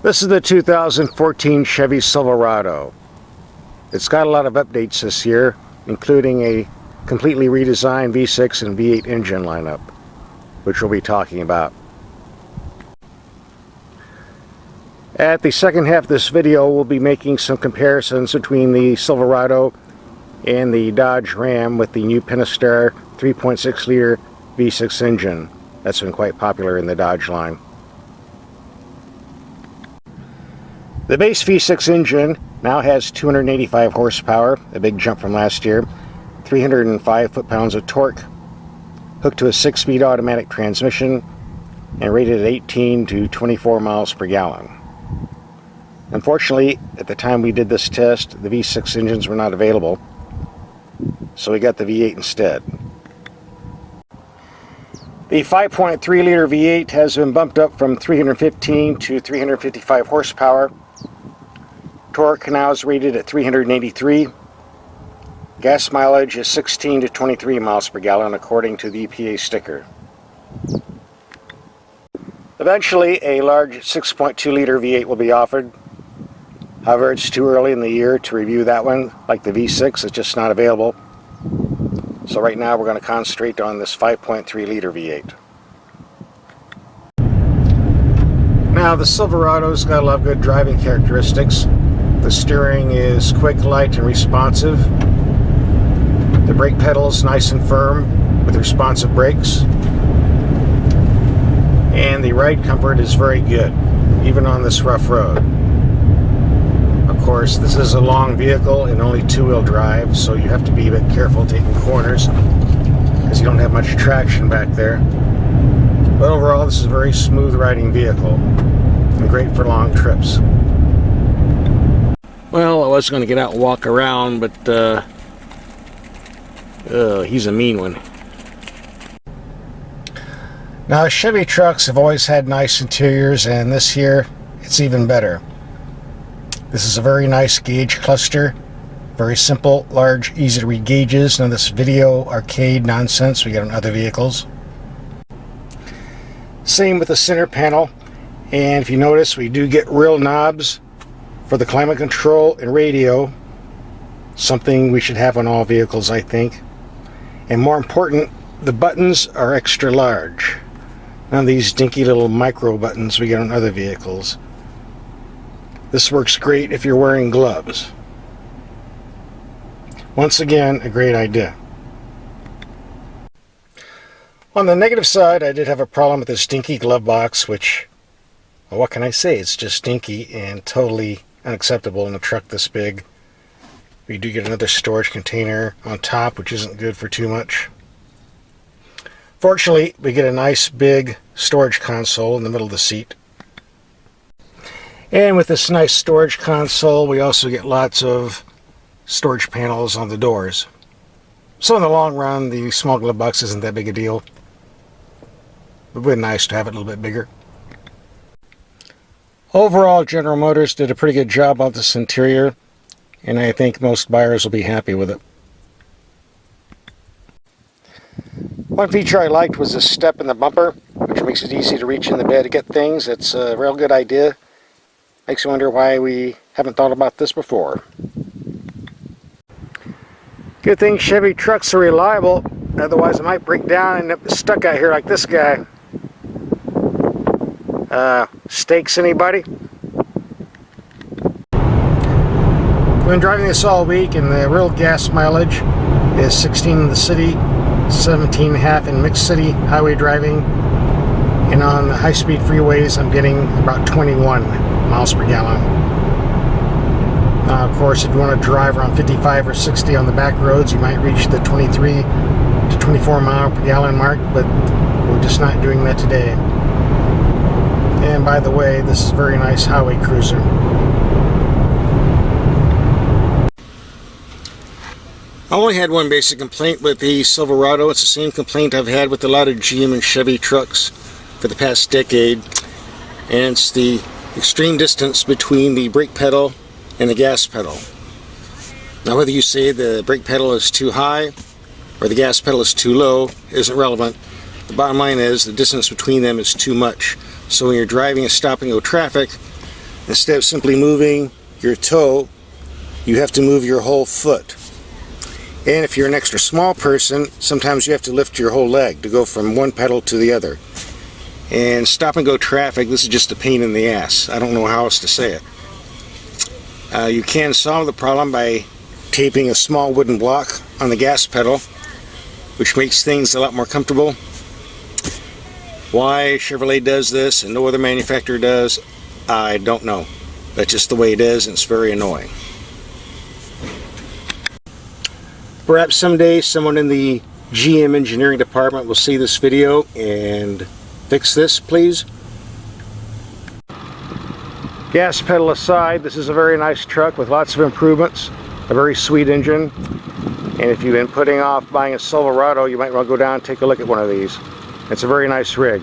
This is the 2014 Chevy Silverado. It's got a lot of updates this year, including a completely redesigned V6 and V8 engine lineup, which we'll be talking about. At the second half of this video, we'll be making some comparisons between the Silverado and the Dodge Ram with the new Pentastar 3.6 liter V6 engine. That's been quite popular in the Dodge line. The base V6 engine now has 285 horsepower, a big jump from last year, 305 foot-pounds of torque, hooked to a 6-speed automatic transmission, and rated at 18 to 24 miles per gallon. Unfortunately, at the time we did this test, the V6 engines were not available, so we got the V8 instead. The 5.3 liter V8 has been bumped up from 315 to 355 horsepower. Torque now is rated at 383. Gas mileage is 16 to 23 miles per gallon according to the EPA sticker. Eventually, a large 6.2 liter V8 will be offered. However, it's too early in the year to review that one. Like the V6, it's just not available. So right now we're going to concentrate on this 5.3 liter V8. Now the Silverado's got a lot of good driving characteristics. The steering is quick, light, and responsive. The brake pedal is nice and firm with responsive brakes. And the ride comfort is very good, even on this rough road. Of course, this is a long vehicle and only two-wheel drive, so you have to be a bit careful taking corners because you don't have much traction back there. But overall, this is a very smooth riding vehicle and great for long trips. Well, I was going to get out and walk around, but he's a mean one. Now, Chevy trucks have always had nice interiors, and this year it's even better. This is a very nice gauge cluster, very simple, large, easy to read gauges. None of this video arcade nonsense we get on other vehicles. Same with the center panel, and if you notice, we do get real knobs for the climate control and radio, something we should have on all vehicles, I think. And more important, the buttons are extra large. None of these dinky little micro buttons we get on other vehicles. This works great if you're wearing gloves. Once again, a great idea. On the negative side, I did have a problem with this dinky glove box, which, well, what can I say? It's just dinky and totally unacceptable in a truck this big. We do get another storage container on top, which isn't good for too much. Fortunately, we get a nice big storage console in the middle of the seat. And with this nice storage console, we also get lots of storage panels on the doors. So in the long run, the small glove box isn't that big a deal. It would be nice to have it a little bit bigger. Overall, General Motors did a pretty good job on this interior, and I think most buyers will be happy with it. One feature I liked was this step in the bumper, which makes it easy to reach in the bed to get things. It's a real good idea. Makes you wonder why we haven't thought about this before. Good thing Chevy trucks are reliable, otherwise I might break down and end up stuck out here like this guy. Steaks, anybody? I've been driving this all week, and the real gas mileage is 16 in the city, 17.5 in mixed city highway driving, and on the high-speed freeways I'm getting about 21 miles per gallon. Of course, if you want to drive around 55 or 60 on the back roads, you might reach the 23 to 24 mile per gallon mark, but we're just not doing that today. And by the way, this is a very nice highway cruiser. I only had one basic complaint with the Silverado. It's the same complaint I've had with a lot of GM and Chevy trucks for the past decade, and it's the extreme distance between the brake pedal and the gas pedal. Now, whether you say the brake pedal is too high or the gas pedal is too low isn't relevant. The bottom line is the distance between them is too much. So when you're driving in stop and go traffic, Instead of simply moving your toe, you have to move your whole foot. And if you're an extra small person, sometimes you have to lift your whole leg to go from one pedal to the other. And stop and go traffic, this is just a pain in the ass. I don't know how else to say it. You can solve the problem by taping a small wooden block on the gas pedal, which makes things a lot more comfortable. Why Chevrolet does this and no other manufacturer does, I don't know. That's just the way it is, and it's very annoying. Perhaps someday someone in the GM engineering department will see this video and fix this, please. Gas pedal aside, this is a very nice truck with lots of improvements, a very sweet engine, and if you've been putting off buying a Silverado, you might want to go down and take a look at one of these. It's a very nice rig.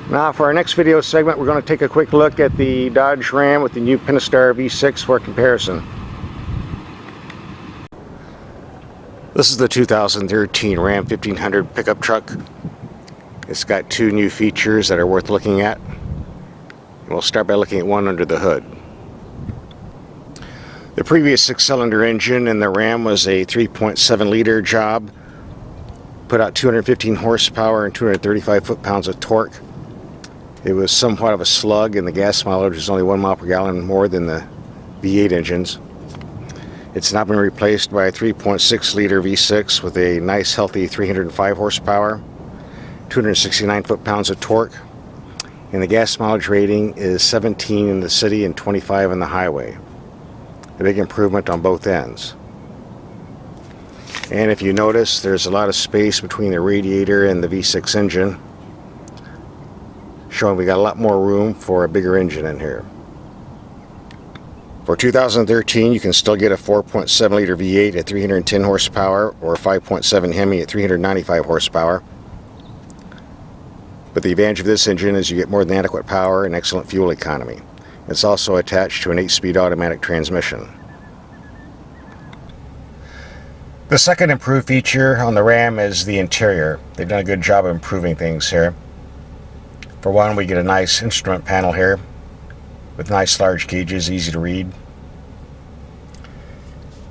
Now for our next video segment, we're going to take a quick look at the Dodge Ram with the new Pentastar V6 for comparison. This is the 2013 Ram 1500 pickup truck. It's got two new features that are worth looking at. We'll start by looking at one under the hood. The previous 6-cylinder engine in the Ram was a 3.7 liter job. Put out 215 horsepower and 235 foot-pounds of torque. It was somewhat of a slug, and the gas mileage is only 1 mile per gallon more than the V8 engines. It's now been replaced by a 3.6 liter V6 with a nice healthy 305 horsepower, 269 foot-pounds of torque, and the gas mileage rating is 17 in the city and 25 on the highway. A big improvement on both ends. And if you notice, there's a lot of space between the radiator and the V6 engine, showing we got a lot more room for a bigger engine in here. For 2013, you can still get a 4.7 liter V8 at 310 horsepower or a 5.7 Hemi at 395 horsepower. But the advantage of this engine is you get more than adequate power and excellent fuel economy. It's also attached to an 8-speed automatic transmission. The second improved feature on the Ram is the interior. They've done a good job of improving things here. For one, we get a nice instrument panel here with nice large gauges, easy to read.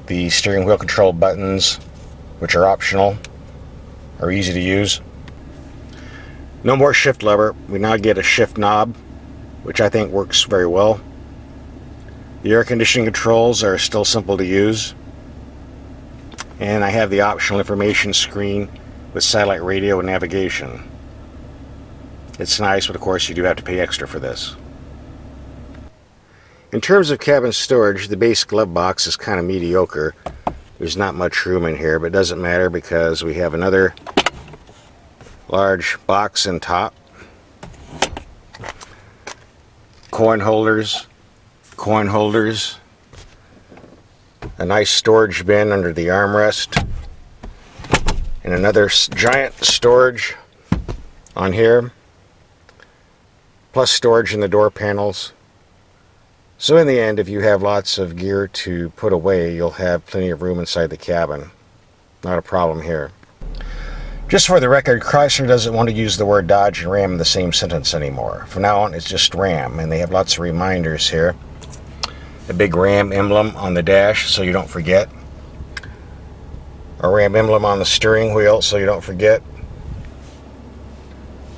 The steering wheel control buttons, which are optional, are easy to use. No more shift lever. We now get a shift knob, which I think works very well. The air conditioning controls are still simple to use. And I have the optional information screen with satellite radio and navigation. It's nice, but of course you do have to pay extra for this. In terms of cabin storage, the base glove box is kind of mediocre. There's not much room in here, but it doesn't matter because we have another large box in top. Coin holders, a nice storage bin under the armrest, and another giant storage on here, plus storage in the door panels. So in the end, if you have lots of gear to put away, you'll have plenty of room inside the cabin. Not a problem here. Just for the record, Chrysler doesn't want to use the word Dodge and Ram in the same sentence anymore. From now on, it's just Ram, and they have lots of reminders here. A big Ram emblem on the dash so you don't forget. A Ram emblem on the steering wheel so you don't forget.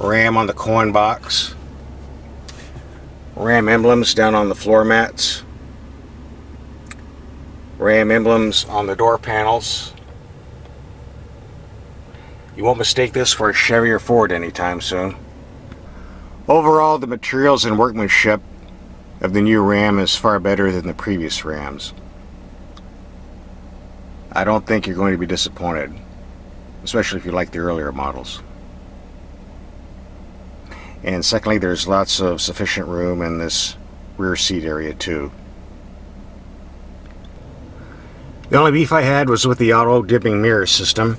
Ram on the coin box. Ram emblems down on the floor mats. Ram emblems on the door panels. You won't mistake this for a Chevy or Ford anytime soon. Overall, the materials and workmanship of the new Ram is far better than the previous Rams. I don't think you're going to be disappointed, especially if you like the earlier models. And secondly, there's lots of sufficient room in this rear seat area too. The only beef I had was with the auto dimming mirror system.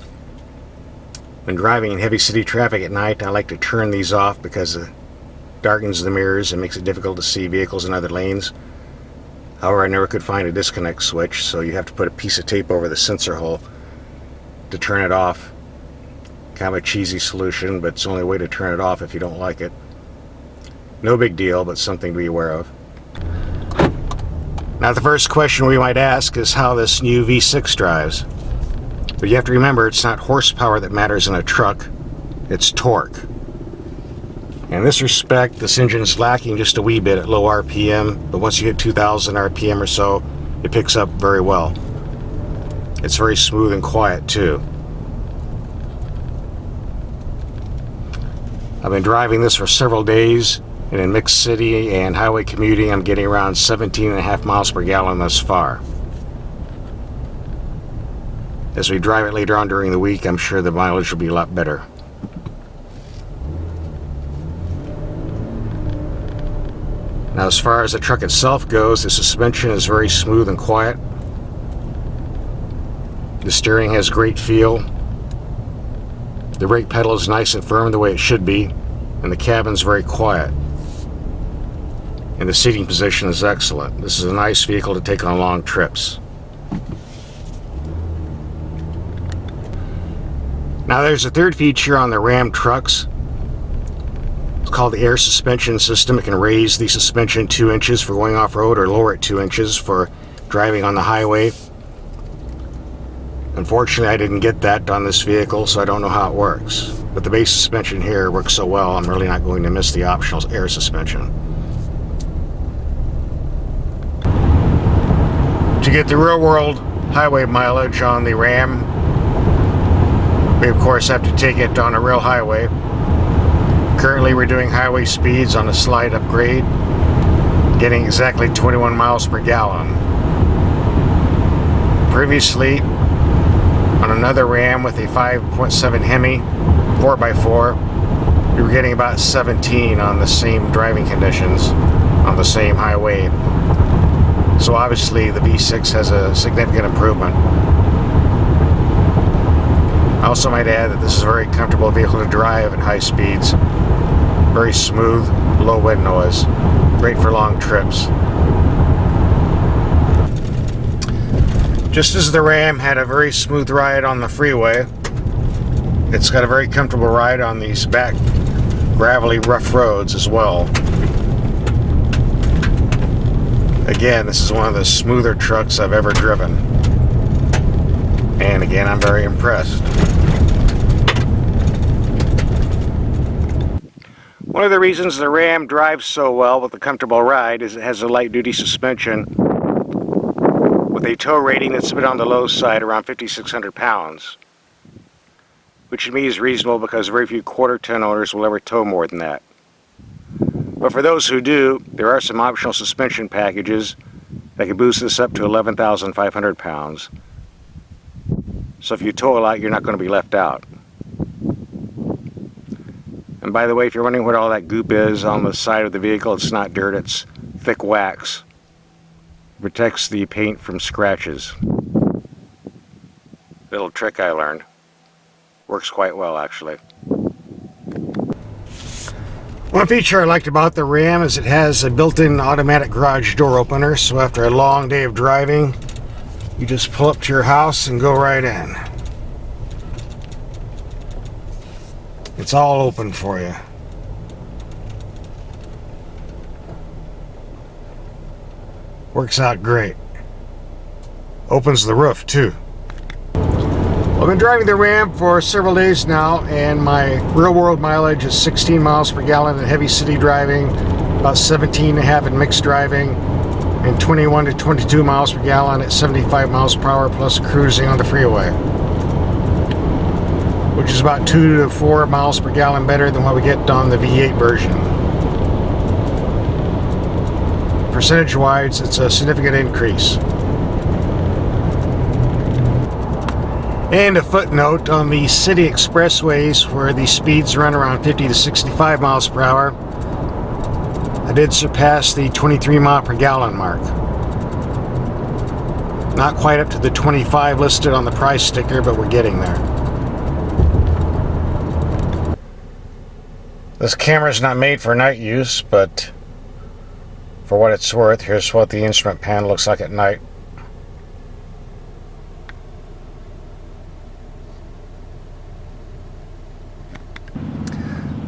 When driving in heavy city traffic at night, I like to turn these off because it darkens the mirrors and makes it difficult to see vehicles in other lanes. However, I never could find a disconnect switch, so you have to put a piece of tape over the sensor hole to turn it off. Kind of a cheesy solution, but it's the only way to turn it off if you don't like it. No big deal, but something to be aware of. Now the first question we might ask is how this new V6 drives. But you have to remember, it's not horsepower that matters in a truck, it's torque. In this respect, this engine is lacking just a wee bit at low RPM, but once you hit 2,000 RPM or so, it picks up very well. It's very smooth and quiet too. I've been driving this for several days, and in mixed city and highway commuting, I'm getting around 17.5 miles per gallon thus far. As we drive it later on during the week, I'm sure the mileage will be a lot better. Now, as far as the truck itself goes, the suspension is very smooth and quiet. The steering has great feel. The brake pedal is nice and firm the way it should be, and the cabin's very quiet. And the seating position is excellent. This is a nice vehicle to take on long trips. Now there's a third feature on the Ram trucks. It's called the air suspension system. It can raise the suspension 2 inches for going off-road or lower it 2 inches for driving on the highway. Unfortunately, I didn't get that on this vehicle, so I don't know how it works. But the base suspension here works so well, I'm really not going to miss the optional air suspension. To get the real-world highway mileage on the Ram, we of course have to take it on a real highway. Currently we're doing highway speeds on a slight upgrade, getting exactly 21 miles per gallon. Previously, on another Ram with a 5.7 Hemi 4x4, we were getting about 17 on the same driving conditions on the same highway. So obviously the V6 has a significant improvement. I also might add that this is a very comfortable vehicle to drive at high speeds. Very smooth, low wind noise. Great for long trips. Just as the Ram had a very smooth ride on the freeway, it's got a very comfortable ride on these back gravelly rough roads as well. Again, this is one of the smoother trucks I've ever driven. And again, I'm very impressed. One of the reasons the Ram drives so well with a comfortable ride is it has a light-duty suspension with a tow rating that's a bit on the low side, around 5,600 pounds. Which to me is reasonable because very few quarter-ton owners will ever tow more than that. But for those who do, there are some optional suspension packages that can boost this up to 11,500 pounds. So if you tow a lot, you're not going to be left out. And by the way, if you're wondering what all that goop is on the side of the vehicle, it's not dirt, it's thick wax. It protects the paint from scratches. Little trick I learned. Works quite well, actually. One feature I liked about the Ram is it has a built-in automatic garage door opener, so after a long day of driving, you just pull up to your house and go right in. It's all open for you. Works out great. Opens the roof too. I've been driving the Ram for several days now, and my real-world mileage is 16 miles per gallon in heavy city driving, about 17.5 in mixed driving, and 21 to 22 miles per gallon at 75 miles per hour plus cruising on the freeway, which is about 2 to 4 miles per gallon better than what we get on the V8 version. Percentage-wise, it's a significant increase. And a footnote, on the city expressways where the speeds run around 50 to 65 miles per hour, I did surpass the 23 mile per gallon mark. Not quite up to the 25 listed on the price sticker, but we're getting there. This camera's not made for night use, but for what it's worth, here's what the instrument panel looks like at night.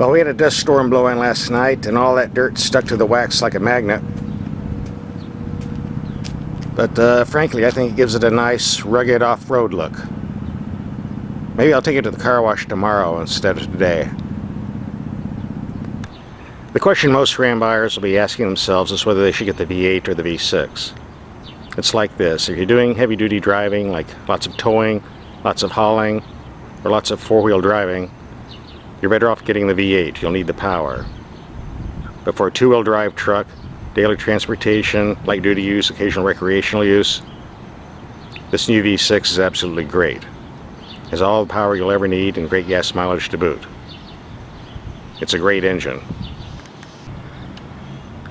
Well, we had a dust storm blow in last night, and all that dirt stuck to the wax like a magnet. But frankly, I think it gives it a nice, rugged off-road look. Maybe I'll take it to the car wash tomorrow instead of today. The question most Ram buyers will be asking themselves is whether they should get the V8 or the V6. It's like this: if you're doing heavy-duty driving, like lots of towing, lots of hauling, or lots of four-wheel driving, you're better off getting the V8. You'll need the power. But for a two-wheel drive truck, daily transportation, light-duty use, occasional recreational use, this new V6 is absolutely great. It has all the power you'll ever need and great gas mileage to boot. It's a great engine.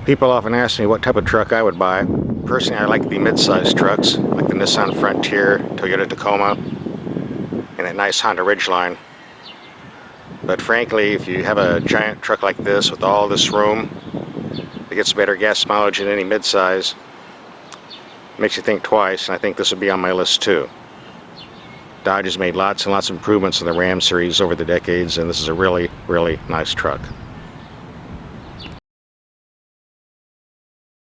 People often ask me what type of truck I would buy. Personally, I like the mid-sized trucks, like the Nissan Frontier, Toyota Tacoma, and that nice Honda Ridgeline. But frankly, if you have a giant truck like this with all this room, it gets better gas mileage than any mid-size. Makes you think twice, and I think this would be on my list too. Dodge has made lots and lots of improvements in the Ram series over the decades, and this is a really, really nice truck.